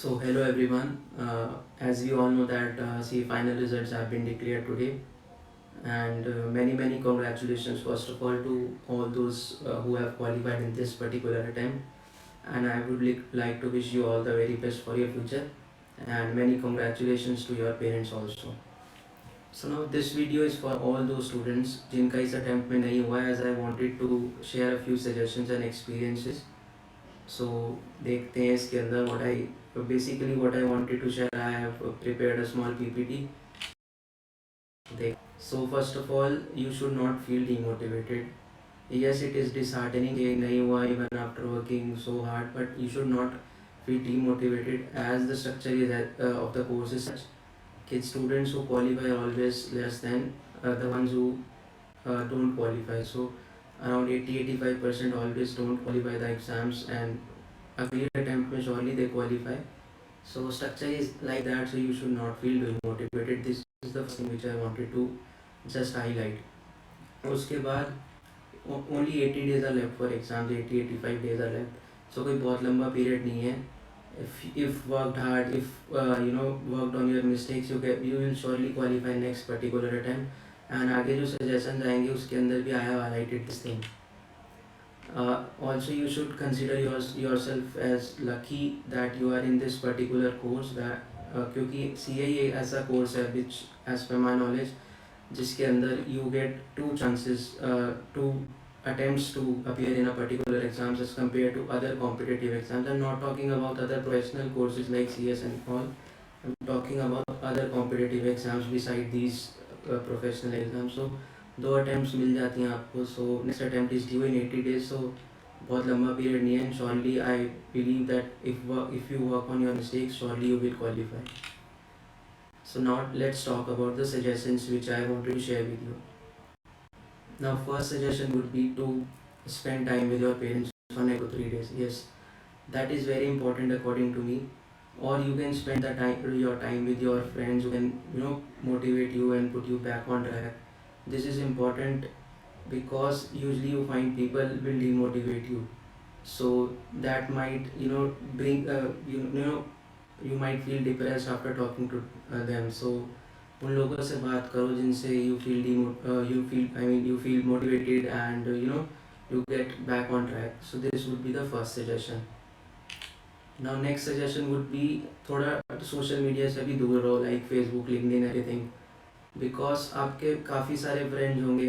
So hello everyone. As we all know that final results have been declared today, and many congratulations first of all to all those who have qualified in this particular attempt. And I would like to wish you all the very best for your future, and many congratulations to your parents also. So now this video is for all those students जिनका इस attempt में नहीं हुआ है, as I wanted to share a few suggestions and experiences. So देखते हैं इसके अंदर what I wanted to share. I have prepared a small PPT. So first of all, you should not feel demotivated. Yes, it is disheartening कि नहीं हुआ even after working so hard, but you should not feel demotivated as the structure of the course is such that students who qualify are always less than the ones who don't qualify. So around 80-85% always don't qualify the exams, and a clear attempt में surely they qualify. So structure is like that, so you should not feel demotivated. This is the first thing which I wanted to just highlight. उसके बाद only 80 days are left for exams. 80-85 days are left, so कोई बहुत लंबा period नहीं है. If worked hard, if worked on your mistakes, you will surely qualify next particular attempt. And आगे जो suggestions आएंगे उसके अंदर भी I have highlighted this thing. Also you should consider yourself as lucky that you are in this particular course, that क्योंकि CA एक ऐसा course है which as per my knowledge जिसके अंदर you get two chances, two attempts to appear in a particular exams as compared to other competitive exams. I'm not talking about other professional courses like CS and all. I'm talking about other competitive exams beside these professional exams. So दो attempt मिल जाती हैं आपको. So next attempt is due in 80 days. सो बहुत लंबा period नहीं है. Surely I believe that if you work on your mistakes surely you will qualify. So now let's talk about the suggestions which I wanted to share with you. Now first suggestion would be to spend time with your parents for next 2-3 days. Yes, that is very important according to me. Or you can spend your time with your friends who can motivate you and put you back on track. This is important because usually you find people will demotivate you, so that might bring you might feel depressed after talking to them. So उन लोगों से बात करो जिनसे you feel motivated and you get back on track. So this would be the first suggestion. Now next suggestion would be थोड़ा social media से भी दूर रहो, like Facebook, LinkedIn, everything. Because आपके काफ़ी सारे फ्रेंड्स होंगे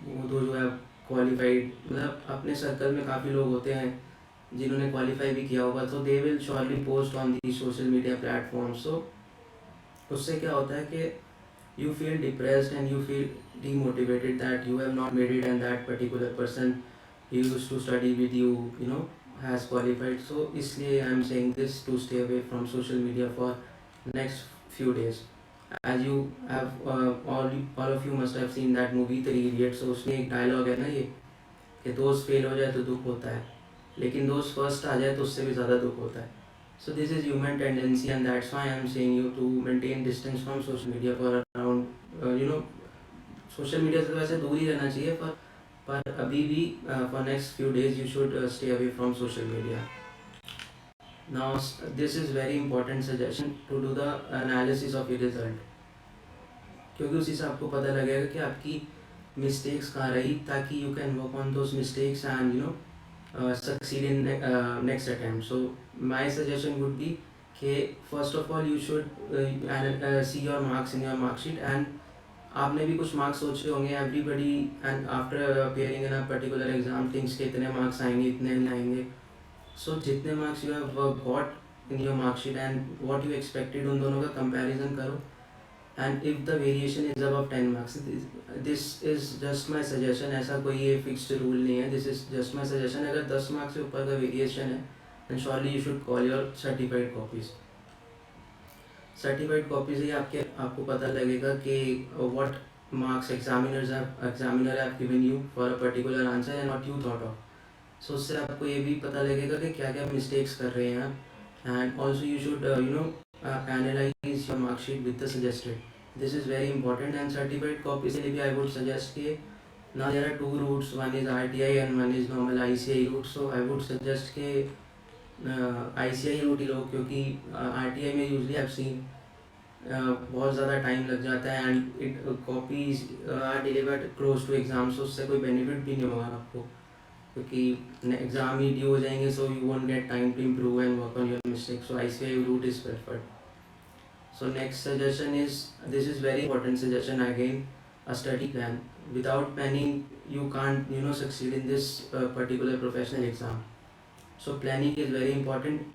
वो जो है क्वालिफाइड, मतलब अपने सर्कल में काफ़ी लोग होते हैं जिन्होंने क्वालिफाई भी किया होगा. तो they will surely post on the social media platform. So उससे क्या होता है कि you feel depressed and you feel demotivated that you have not made it and that particular person used to study with you has qualified. So इसलिए I am saying this to stay away from social media for next few days. As you have all of you must have seen that movie Three Idiots. So उसमें एक dialogue है ना ये कि दोस्त fail हो जाए तो दुख होता है, लेकिन दोस्त फर्स्ट आ जाए तो उससे भी ज़्यादा दुख होता है. So this is human tendency and that's why I am saying you to maintain distance from social media for around social media से वैसे दूर ही रहना चाहिए, पर अभी भी for next few days you should stay away from social media. Now this is very important suggestion to do the analysis of your result, क्योंकि उसी से आपको पता लगेगा कि आपकी मिस्टेक्स कहाँ रही, ताकि you can work on those mistakes and succeed in next attempt. So my suggestion would be कि first of all you should see your marks in your mark sheet. And आपने भी कुछ मार्क्स सोचे होंगे, everybody and after appearing in a particular exam thinks कि इतने marks आएंगे, इतने नहीं आएंगे. So जितने marks you have got in your mark sheet and what you expected, उन दोनों का comparison करो. And if the variation is above 10 marks, this is just my suggestion. ऐसा कोई ये fixed rule नहीं है. This is just my suggestion. अगर 10 marks से ऊपर का variation है, then surely you should call your certified copies. Certified copies ही आपको पता लगेगा कि what marks examiner have given you for a particular answer and what you thought of. So उससे आपको ये भी पता लगेगा कि क्या क्या mistakes कर रहे हैं आप. And also you should analyze your mark sheet with the suggested. This is very important. And certified copies maybe I would suggest कि now there are two routes, one is RTI and one is normal ICI route. So I would suggest कि ICI root ही लो, क्योंकि RTI में usually I seen बहुत ज़्यादा time लग जाता है and it copies are delivered close to exam, so उससे कोई बेनिफिट भी नहीं होगा आपको, क्योंकि एग्ज़ाम ही ड्यू हो जाएंगे, so you won't get time to improve and work on your mistake, so ICI route is preferred. So next suggestion is, this is very important suggestion again, a study plan. Without planning you can't succeed in this particular professional exam. So planning is very important.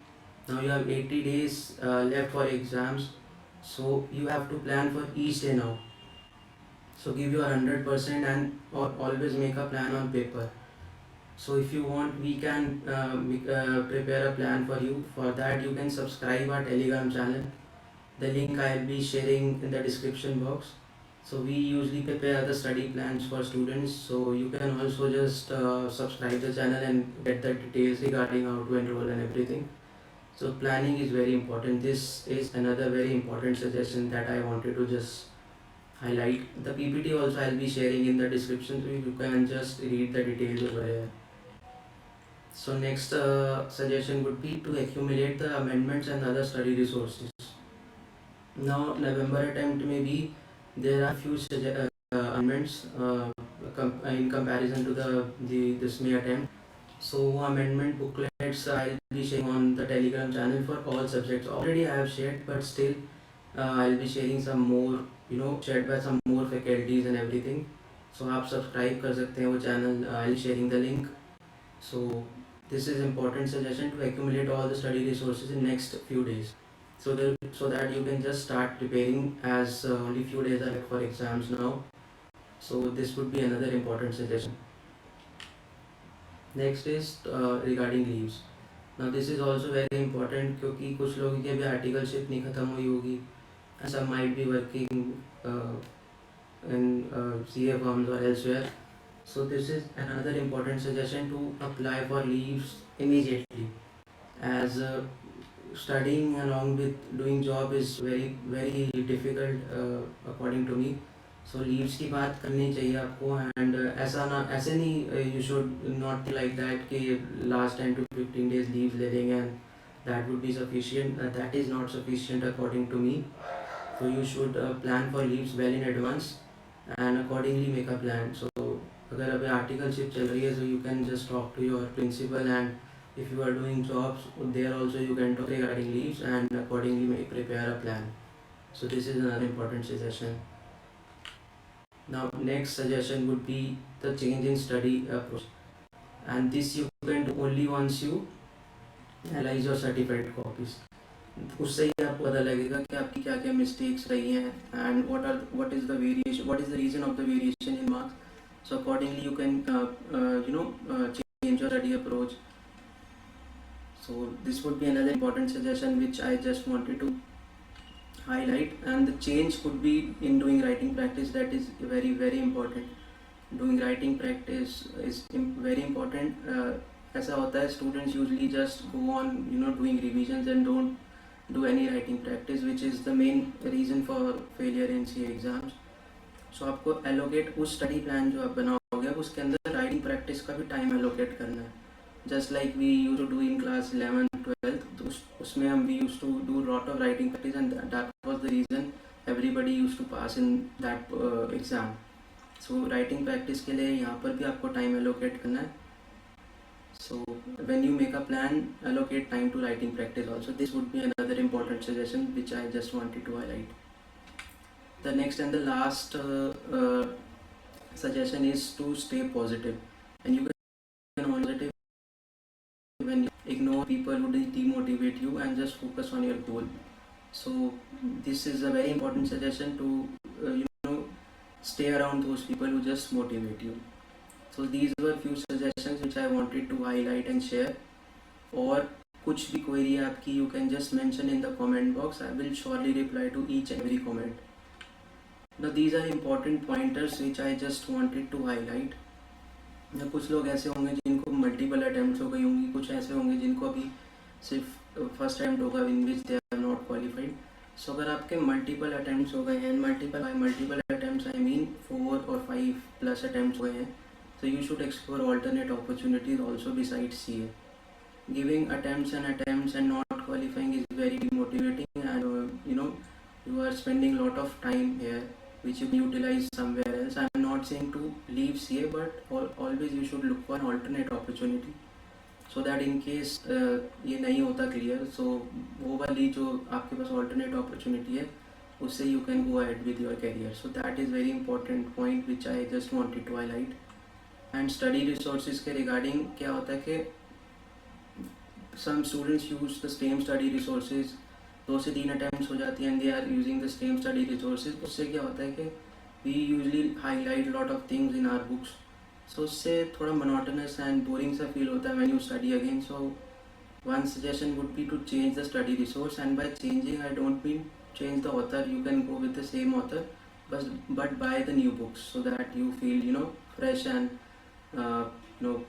Now you have 80 days left for exams, so you have to plan for each day now. So give your 100% and always make a plan on paper. So if you want, we can prepare a plan for you. For that you can subscribe our Telegram channel. The link I will be sharing in the description box. So we usually prepare the study plans for students. So you can also just subscribe the channel and get the details regarding how to enroll and everything. So planning is very important. This is another very important suggestion that I wanted to just highlight. The PPT also I'll be sharing in the description, so you can just read the details over here. So next suggestion would be to accumulate the amendments and other study resources. Now November attempt may be, there are few amendments in comparison to the this May attempt. So amendment booklets I'll be sharing on the Telegram channel for all subjects. Already I have shared, but still I'll be sharing some more, shared by some more faculties and everything. So आप subscribe कर सकते हैं वो channel. I'll be sharing the link. So this is important suggestion to accumulate all the study resources in next few days. So that you can just start preparing, as only few days are left for exams now. So this would be another important suggestion. Next is regarding leaves. Now this is also very important, क्योंकि कुछ लोगों की अभी articleship नहीं ख़त्म हुई होगी, and some might be working in CA firms or elsewhere. So this is another important suggestion to apply for leaves immediately, as studying along with doing job is very very difficult according to me. So leaves की बात करनी चाहिए आपको, and ऐसे नहीं, you should not think like that कि last 10 to 15 days leaves ले लेंगे and that would be sufficient. That is not sufficient according to me. So you should plan for leaves well in advance and accordingly make a plan. So अगर अभी articleship चल रही है, so you can just talk to your principal, and if you are doing jobs there also you can talk regarding leaves and accordingly prepare a plan. So this is another important suggestion. Now next suggestion would be the change in study approach, and this you can do only once you analyze your certified copies. उससे ही आपको पता लगेगा कि आपकी क्या क्या mistakes रही हैं and what is the variation, what is the reason of the variation in marks. So accordingly you can change your study approach. So this would be another important suggestion which I just wanted to highlight. And the change could be in doing writing practice. That is very very important. Doing writing practice is very important. ऐसा होता है, students usually just go on doing revisions and don't do any writing practice, which is the main reason for failure in CA exams. So आपको allocate उस study plan जो आप बनाओगे, उसके अंदर writing practice का भी time allocate करना है. Just like we used to do in class 11th 12th, तो उसमें हम we used to do lot of writing practice, and that was the reason everybody used to pass in that exam. So writing practice के लिए यहाँ पर भी आपको time allocate करना है. So when you make a plan, allocate time to writing practice also. This would be another important suggestion which I just wanted to highlight. The next and the last suggestion is to stay positive, and you can only positive when you ignore people who demotivate you and just focus on your goal. So this is a very important suggestion to stay around those people who just motivate you. So these were few suggestions which I wanted to highlight and share. और कुछ भी query है आपकी, you can just mention in the comment box. I will surely reply to each and every comment. Now these are important pointers which I just wanted to highlight. कुछ लोग ऐसे होंगे जिनको मल्टीपल अटैम्प्ट हो गई होंगी, कुछ ऐसे होंगे जिनको अभी सिर्फ फर्स्ट अटैम्प्ट होगा इन विच दे आर नॉट क्वालिफाइड. सो अगर आपके मल्टीपल अटैम्प्ट्स हो गए हैं, मल्टीपल अटैम्प्ट्स आई मीन 4 और 5+ अटैम्प्ट्स हुए हैं, so you should explore alternate opportunities also besides CA. giving attempts and not qualifying is very demotivating, and you are spending a lot of time here which you can utilize somewhere else. I'm not saying to leave CA, but always you should look for an alternate opportunity, so that in case ये नहीं होता clear, सो वो वाली जो आपके पास alternate opportunity है उससे you can go ahead with your career. So that is very important point which I just wanted to highlight. And study resources के regarding क्या होता है कि some students use the same study resources, 2 से 3 attempts हो जाती हैं and they are using the same study resources. उससे क्या होता है कि we usually highlight lot of things in our books, so उससे थोड़ा monotonous and boring सा feel होता है when you study again. So one suggestion would be to change the study resource, and by changing I don't mean change the author. You can go with the same author, but buy the new books so that you feel fresh and you know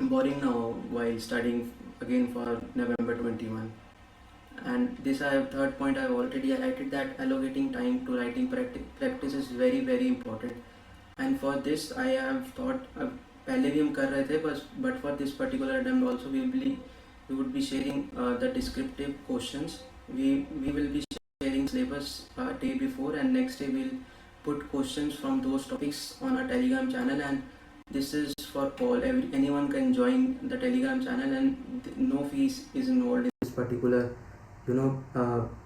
boring now while studying again for November 21. And this third point I've already highlighted, that allocating time to writing practice is very very important. And for this I have thought, पहले भी हम कर रहे थे बस, but for this particular attempt also we would be sharing the descriptive questions. We will be sharing syllabus day before, and next day we'll put questions from those topics on our Telegram channel. And this is for all, anyone can join the Telegram channel, and no fees is involved in this particular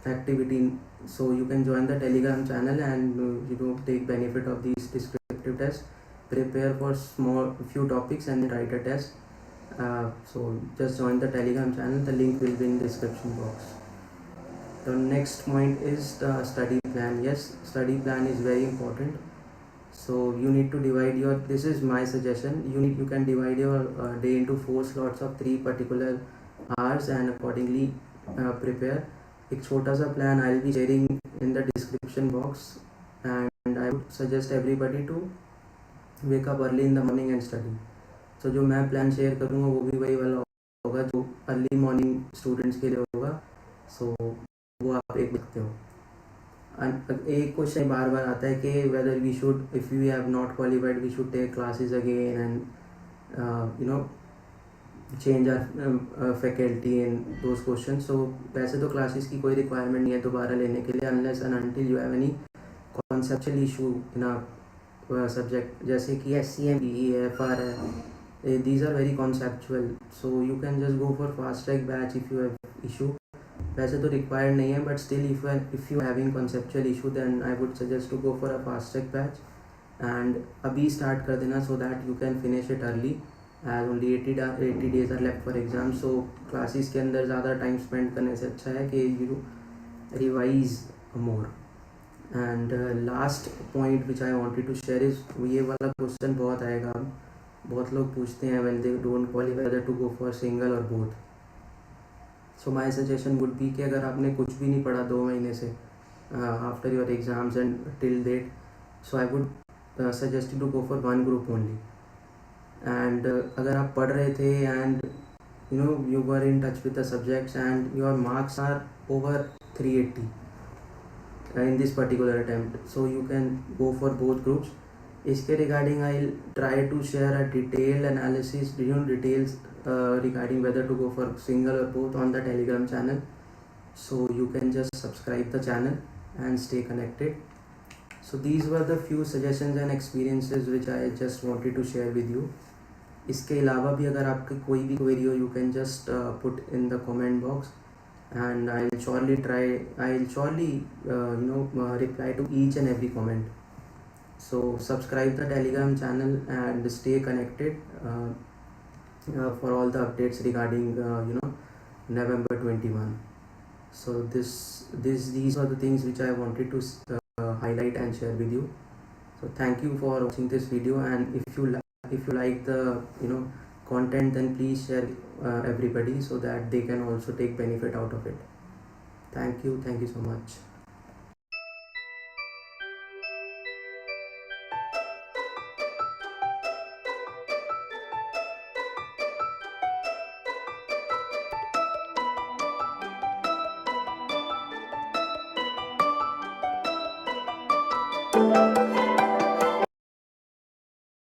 activity. So you can join the Telegram channel and take benefit of these descriptive tests, prepare for few topics and then write a test. So just join the Telegram channel, the link will be in description box. The next point is the study plan. Yes, study plan is very important. So you need to divide your, this is my suggestion, you can divide your day into 4 slots of 3 particular hours and accordingly prepare. एक छोटा सा plan I'll be sharing in the description box, and I would suggest everybody to wake up early in the morning and study. So जो मैं plan share करूँगा वो भी वही वाला होगा जो early morning students के लिए होगा. So वो आप देख सकते हो. एक क्वेश्चन बार बार आता है कि whether we should, if we have not qualified, we should take classes again and change our faculty in those questions. So वैसे तो classes की कोई requirement नहीं है दोबारा लेने के लिए, unless and until you have any conceptual issue in a subject, जैसे कि SCM, PE है, FR है, these are very conceptual, so you can just go for fast track batch if you have issue. वैसे तो required नहीं है, but still if you having conceptual issue then I would suggest to go for a fast track batch and अभी start कर देना so that you can finish it early as only 80 days are left for exam. So classes के अंदर ज़्यादा time spend करने से अच्छा है कि you revise more. And last point which I wanted to share is, ये वाला क्वेश्चन बहुत आएगा, बहुत लोग पूछते हैं when they don't qualify whether to go for single और both. So my suggestion would be कि अगर आपने कुछ भी नहीं पढ़ा 2 महीने से after your exams and till date, so I would suggest to go for 1 group only. And अगर आप पढ़ रहे थे and you were in touch with the subjects and your marks are over 380 in this particular attempt, so you can go for both groups. इसके regarding I'll try to share a detailed analysis, details regarding whether to go for single or both on the Telegram channel, so you can just subscribe the channel and stay connected. So these were the few suggestions and experiences which I just wanted to share with you. इसके अलावा भी अगर आपकी कोई भी query हो, you can just put in the comment box and I'll surely reply to each and every comment. So subscribe the Telegram channel and stay connected for all the updates regarding November 21. So these are the things which I wanted to highlight and share with you. So thank you for watching this video, and if you like the content, then please share everybody so that they can also take benefit out of it. Thank you so much.